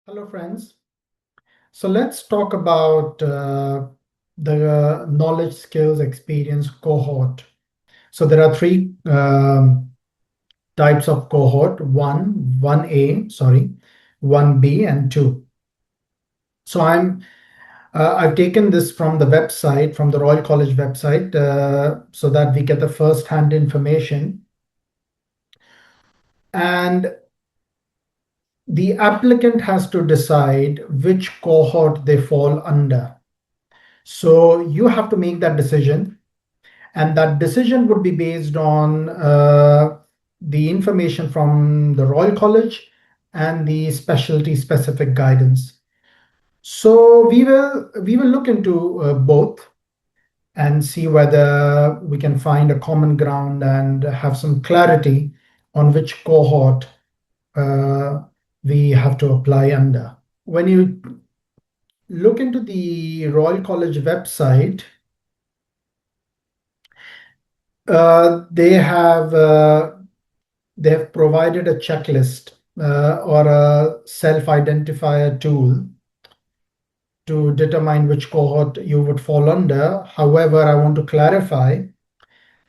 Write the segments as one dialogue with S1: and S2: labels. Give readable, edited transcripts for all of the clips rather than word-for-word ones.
S1: Hello, friends. So let's talk about the knowledge, skills, experience cohort. So there are three types of cohort: 1B, and 2. So I've taken this from the website, from the Royal College website, so that we get the first-hand information. And the applicant has to decide which cohort they fall under. So you have to make that decision, and that decision would be based on the information from the Royal College and the Specialty Specific Guidance. So we will look into both and see whether we can find a common ground and have some clarity on which cohort we have to apply under. When you look into the Royal College website, they have provided a checklist or a self-identifier tool to determine which cohort you would fall under. However, I want to clarify,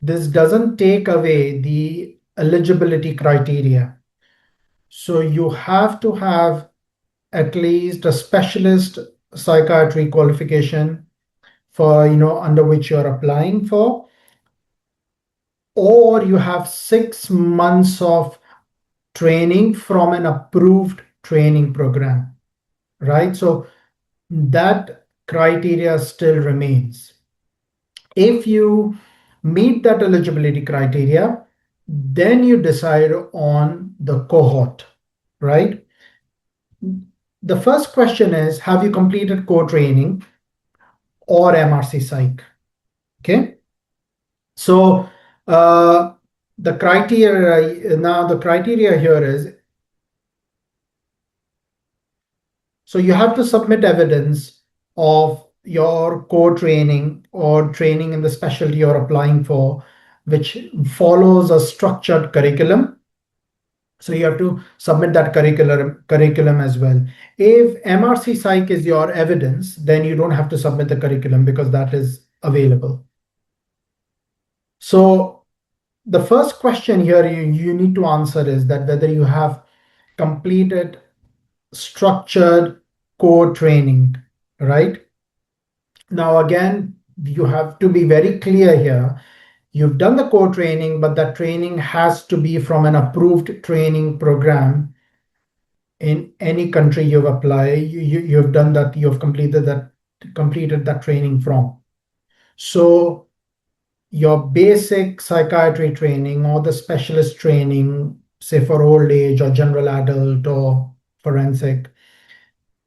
S1: this doesn't take away the eligibility criteria. So you have to have at least a specialist psychiatry qualification for, under which you're applying for, or you have 6 months of training from an approved training program, right? So that criteria still remains. If you meet that eligibility criteria, then you decide on the cohort, right? The first question is, have you completed core training or MRC Psych? Okay. So the criteria here is, so you have to submit evidence of your core training or training in the specialty you're applying for, which follows a structured curriculum. So you have to submit that curriculum as well. If MRC Psych is your evidence, then you don't have to submit the curriculum because that is available. So the first question here you need to answer is that whether you have completed structured core training, right? Now, again, you have to be very clear here. You've done the core training, but that training has to be from an approved training program in any country you've applied. You've done that, you've completed that training from. So your basic psychiatry training or the specialist training, say for old age or general adult or forensic,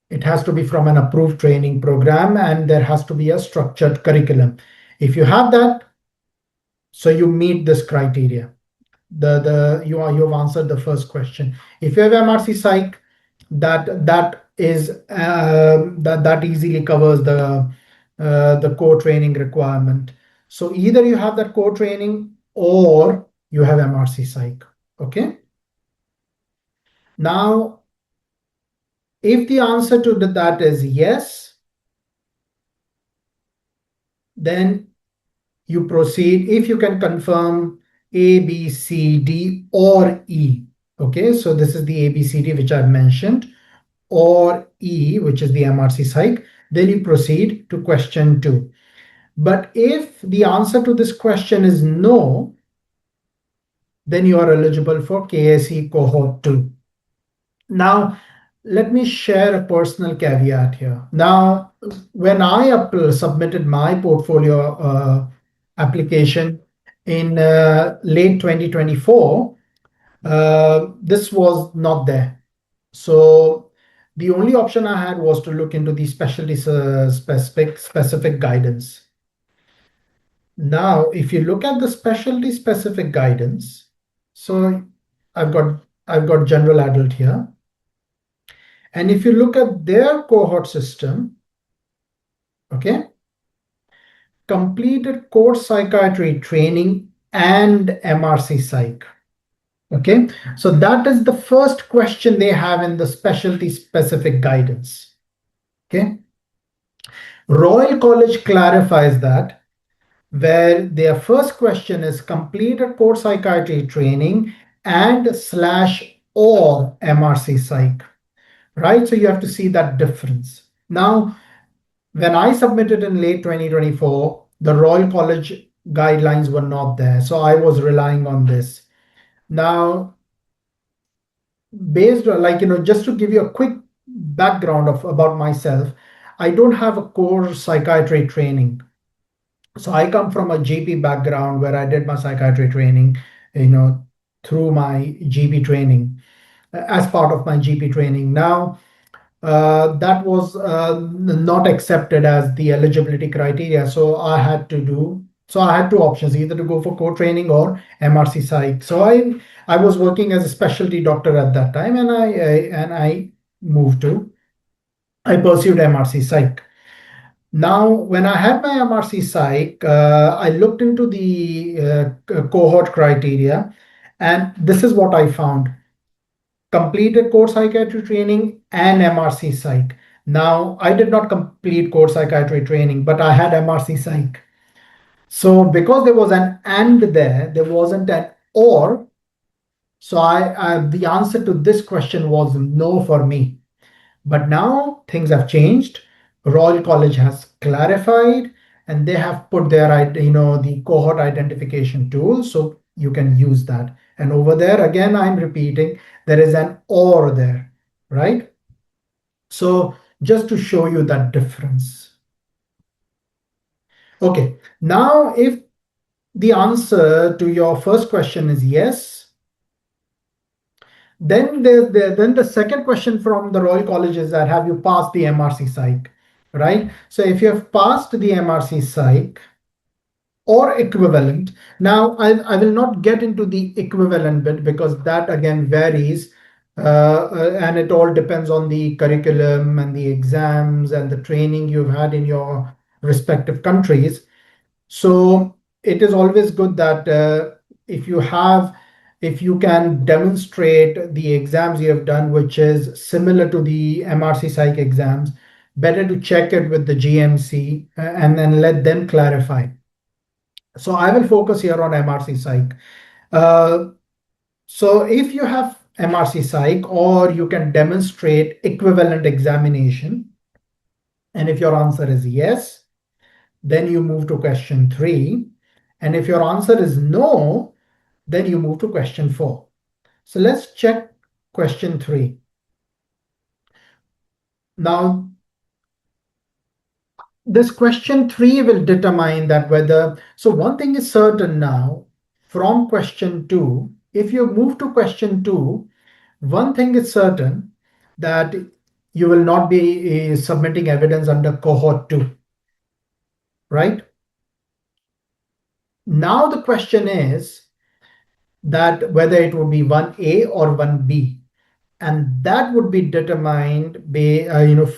S1: it has to be from an approved training program, and there has to be a structured curriculum. If you have that, so you meet this criteria. You've answered the first question. If you have MRC Psych, that easily covers the core training requirement. So either you have that core training or you have MRC Psych. Okay. Now, if the answer to that is yes, then you proceed. If you can confirm A, B, C, D, or E. Okay, so this is the A, B, C, D, which I've mentioned, or E, which is the MRC Psych, then you proceed to question 2. But if the answer to this question is no, then you are eligible for KSE Cohort 2. Now, let me share a personal caveat here. Now, when I submitted my portfolio application in late 2024, this was not there. So the only option I had was to look into the specialty specific guidance. Now, if you look at the specialty specific guidance, so I've got general adult here. And if you look at their cohort system, okay, completed core psychiatry training and MRC Psych. Okay, so that is the first question they have in the specialty specific guidance. Okay, Royal College clarifies that where their first question is complete a core psychiatry training and slash or MRC psych, right? So you have to see that difference. Now, when I submitted in late 2024, the Royal College guidelines were not there. So I was relying on this. Now, based on, like, just to give you a quick background of about myself, I don't have a core psychiatry training. So I come from a GP background where I did my psychiatry training, you know, through my GP training, as part of my GP training. Now, that was not accepted as the eligibility criteria. So I had two options, either to go for core training or MRC psych. So I was working as a specialty doctor at that time, and I moved to, I pursued MRC psych. Now, when I had my MRC psych, I looked into the cohort criteria, and this is what I found: completed core psychiatry training and MRC psych. Now, I did not complete core psychiatry training, but I had MRC psych. So, because there was an and there wasn't an or. So, the answer to this question was no for me. But now things have changed. Royal College has clarified, and they have put their, the cohort identification tool, so you can use that. And over there, again, I'm repeating, there is an or there, right? So just to show you that difference. Okay, now if the answer to your first question is yes, then the second question from the Royal College is that have you passed the MRC psych, right? So if you have passed the MRC psych or equivalent, now I will not get into the equivalent bit because that again varies, and it all depends on the curriculum and the exams and the training you've had in your respective countries. So it is always good that if you have, if you can demonstrate the exams you have done, which is similar to the MRC Psych exams, better to check it with the GMC and then let them clarify. So I will focus here on MRC Psych. So if you have MRC Psych or you can demonstrate equivalent examination, and if your answer is yes, then you move to question 3. And if your answer is no, then you move to question 4. So let's check question 3. Now, this question 3 will determine that whether, so one thing is certain now from question 2, if you move to question 2, one thing is certain that you will not be submitting evidence under cohort 2, right? Now the question is that whether it would be 1A or 1B, and that would be determined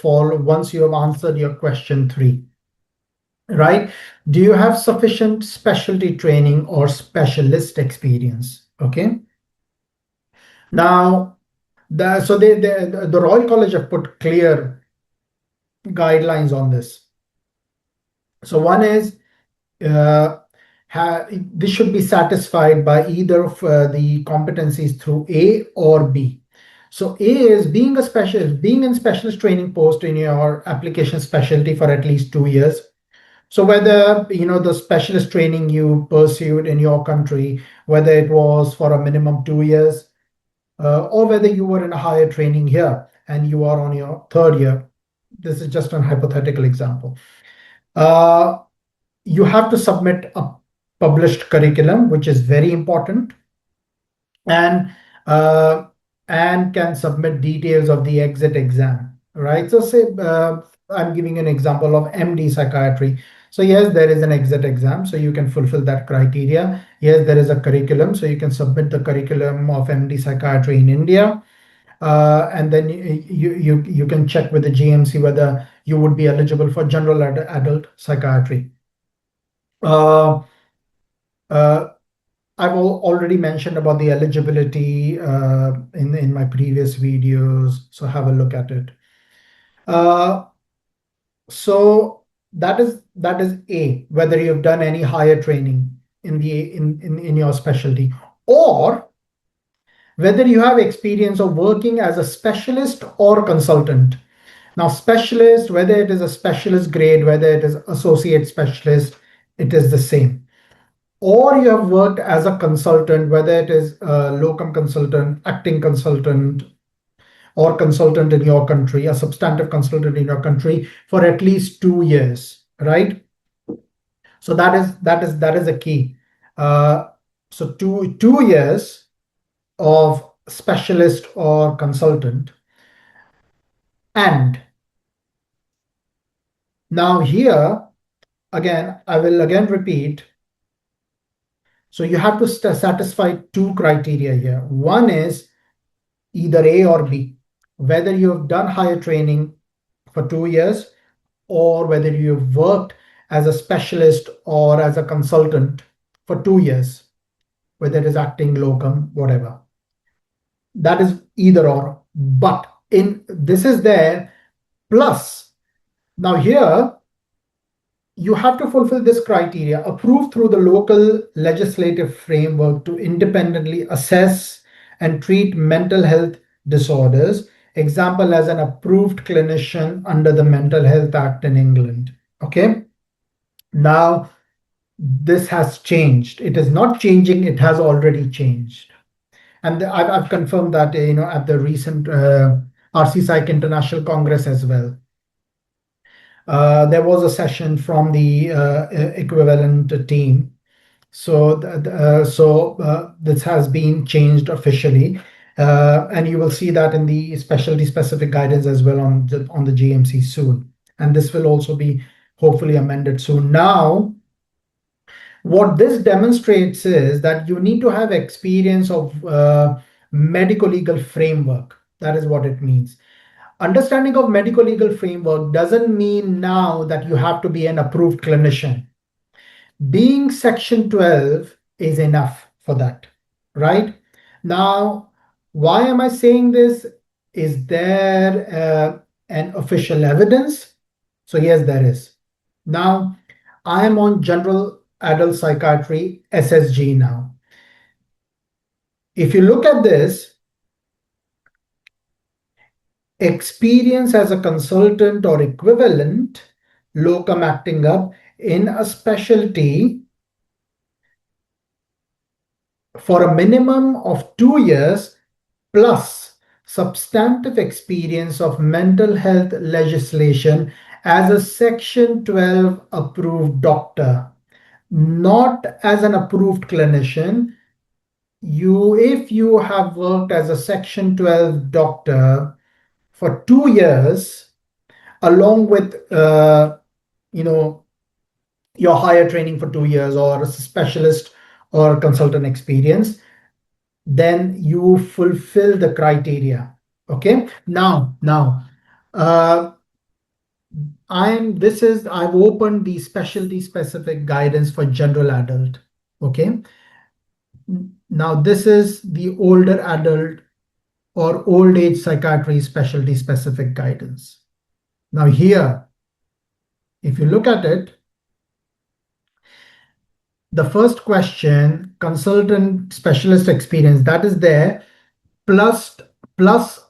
S1: for once you have answered your question 3, right? Do you have sufficient specialty training or specialist experience? Okay, now the Royal College have put clear guidelines on this. So one is this should be satisfied by either of the competencies through A or B. So A is being a specialist, being in specialist training post in your application specialty for at least 2 years. So whether the specialist training you pursued in your country, whether it was for a minimum 2 years, or whether you were in a higher training here and you are on your 3rd year. This is just a hypothetical example. You have to submit a published curriculum, which is very important, and can submit details of the exit exam, right? So say I'm giving an example of MD psychiatry. So yes, there is an exit exam, so you can fulfill that criteria. Yes, there is a curriculum, so you can submit the curriculum of MD psychiatry in India, and then you can check with the GMC whether you would be eligible for general adult psychiatry. Uh, uh, I've already mentioned about the eligibility in my previous videos, so have a look at it. So that is A, whether you've done any higher training in your specialty, or whether you have experience of working as a specialist or consultant. Now, specialist, whether it is a specialist grade, whether it is associate specialist, it is the same. Or you have worked as a consultant, whether it is a locum consultant, acting consultant, or consultant in your country, a substantive consultant in your country for at least 2 years, right? So that is a key. So two years of specialist or consultant. And now here, again, I will again repeat. So you have to satisfy two criteria here. One is either A or B, whether you have done higher training for 2 years or whether you've worked as a specialist or as a consultant for 2 years, whether it is acting, locum, whatever. That is either or. But in this is there plus. Now here, you have to fulfill this criteria, approved through the local legislative framework to independently assess and treat mental health disorders. Example, as an approved clinician under the Mental Health Act in England. Okay. Now, this has changed. It is not changing. It has already changed. And I've confirmed that, at the recent RCPsych International Congress as well. There was a session from the equivalent team. So this has been changed officially. And you will see that in the specialty specific guidance as well on the GMC soon. And this will also be hopefully amended soon. Now, what this demonstrates is that you need to have experience of medical legal framework. That is what it means. Understanding of medical legal framework doesn't mean now that you have to be an approved clinician. Being section 12 is enough for that, right? Now, why am I saying this? Is there an official evidence? So yes, there is. Now, I am on general adult psychiatry SSG now. If you look at this, experience as a consultant or equivalent, locum acting up in a specialty for a minimum of 2 years plus substantive experience of mental health legislation as a section 12 approved doctor, not as an approved clinician. If you have worked as a section 12 doctor for 2 years, along with your higher training for 2 years or a specialist or consultant experience, then you fulfill the criteria. Okay. Now, I've opened the specialty specific guidance for general adult. Okay. Now this is the older adult or old age psychiatry specialty specific guidance. Now here, if you look at it, the first question, consultant specialist experience, that is there, plus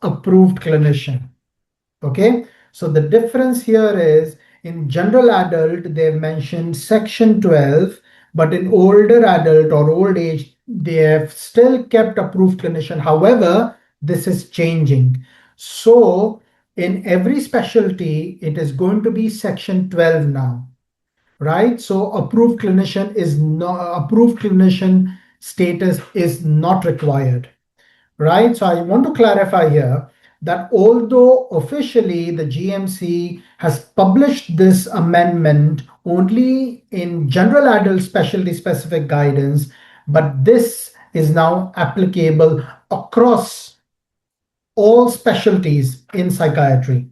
S1: approved clinician. Okay, so the difference here is in general adult, they've mentioned section 12, but in older adult or old age, they have still kept approved clinician. However, this is changing. So in every specialty, it is going to be section 12 now, right? So approved clinician status is not required, right? So I want to clarify here that although officially the GMC has published this amendment only in general adult specialty specific guidance, but this is now applicable across all specialties in psychiatry.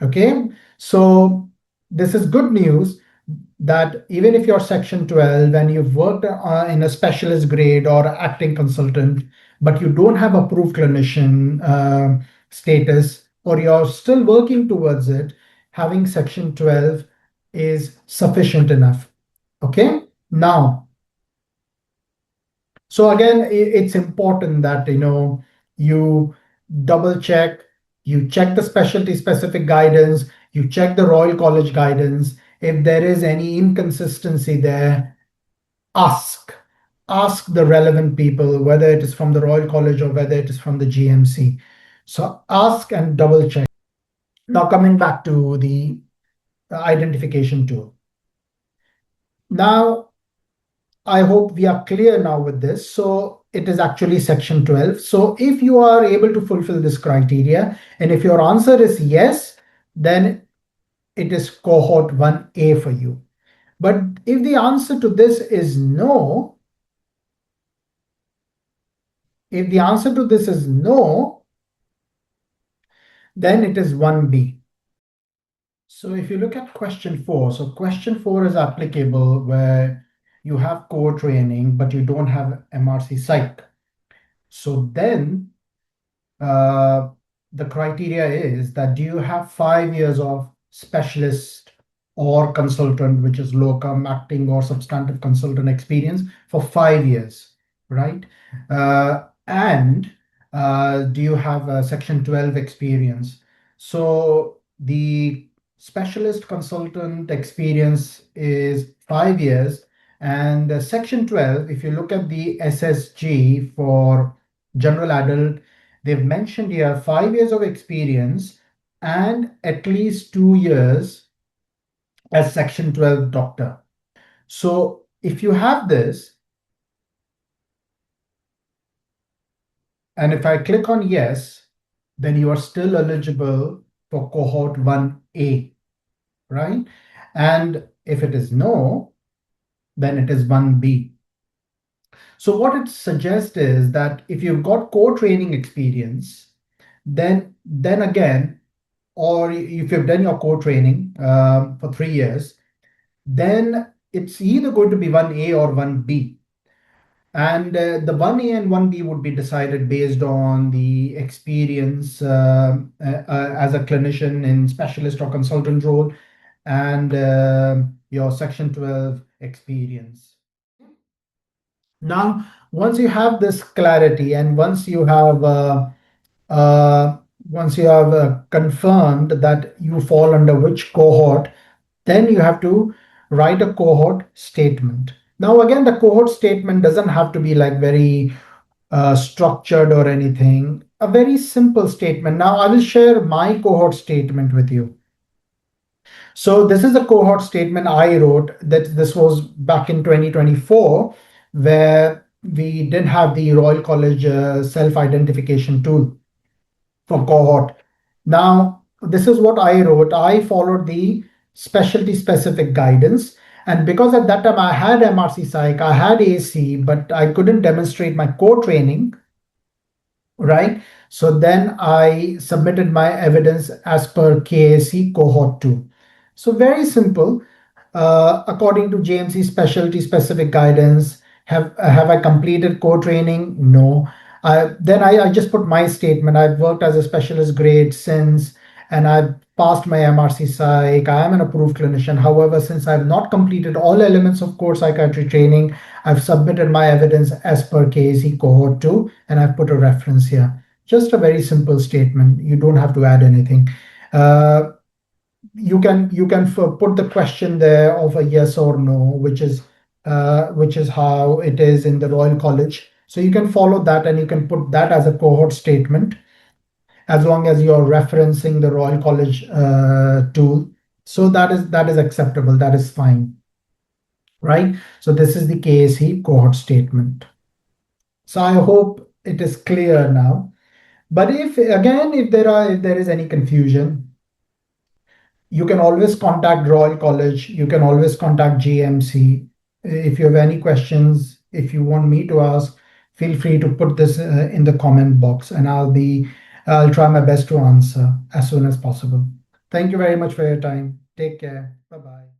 S1: Okay, so this is good news. that even if you're section 12 and you've worked in a specialist grade or acting consultant, but you don't have approved clinician status, or you're still working towards it, having section 12 is sufficient enough. Okay. Now, so again, it's important that you double check, you check the specialty specific guidance, you check the Royal College guidance. If there is any inconsistency there, ask. Ask the relevant people, whether it is from the Royal College or whether it is from the GMC. So ask and double check. Now coming back to the identification tool. Now, I hope we are clear now with this. So it is actually section 12. So if you are able to fulfill this criteria, and if your answer is yes, then it is cohort 1A for you. But if the answer to this is no, then it is 1B. So if you look at question 4, so question 4 is applicable where you have core training, but you don't have MRC-Psych. So then the criteria is that do you have 5 years of specialist or consultant, which is locum, acting, or substantive consultant experience for 5 years, right? And do you have a section 12 experience? So the specialist consultant experience is 5 years, and the section 12, if you look at the SSG for general adult, they've mentioned here 5 years of experience and at least 2 years as section 12 doctor. So if you have this, and if I click on yes, then you are still eligible for cohort 1A, right? And if it is no, then it is 1B. So what it suggests is that if you've got core training experience, then again, or if you've done your core training for 3 years, then it's either going to be 1A or 1B. And the 1A and 1B would be decided based on the experience as a clinician in specialist or consultant role and your section 12 experience. Now, once you have this clarity and once you have confirmed that you fall under which cohort, then you have to write a cohort statement. Now, again, the cohort statement doesn't have to be like very structured or anything. A very simple statement. Now, I will share my cohort statement with you. So this is a cohort statement I wrote. That this was back in 2024, where we didn't have the Royal College self-identification tool for cohort. Now, this is what I wrote. I followed the specialty specific guidance. And because at that time I had MRC-Psych, I had AC, but I couldn't demonstrate my core training, right? So then I submitted my evidence as per KSE Cohort 2. So very simple. According to GMC Specialty Specific Guidance, have I completed core training? No. Then I just put my statement. I've worked as a specialist grade since, and I've passed my MRC-Psych. I am an approved clinician. However, since I've not completed all elements of core psychiatry training, I've submitted my evidence as per KSE Cohort 2, and I've put a reference here. Just a very simple statement. You don't have to add anything. You can put the question there of a yes or no, which is how it is in the Royal College. So you can follow that and you can put that as a cohort statement, as long as you're referencing the Royal College tool. So that is acceptable. That is fine, right? So this is the KSE cohort statement. So I hope it is clear now. But if there is any confusion, you can always contact Royal College. You can always contact GMC. If you have any questions, if you want me to ask, feel free to put this in the comment box, and I'll try my best to answer as soon as possible. Thank you very much for your time. Take care. Bye-bye.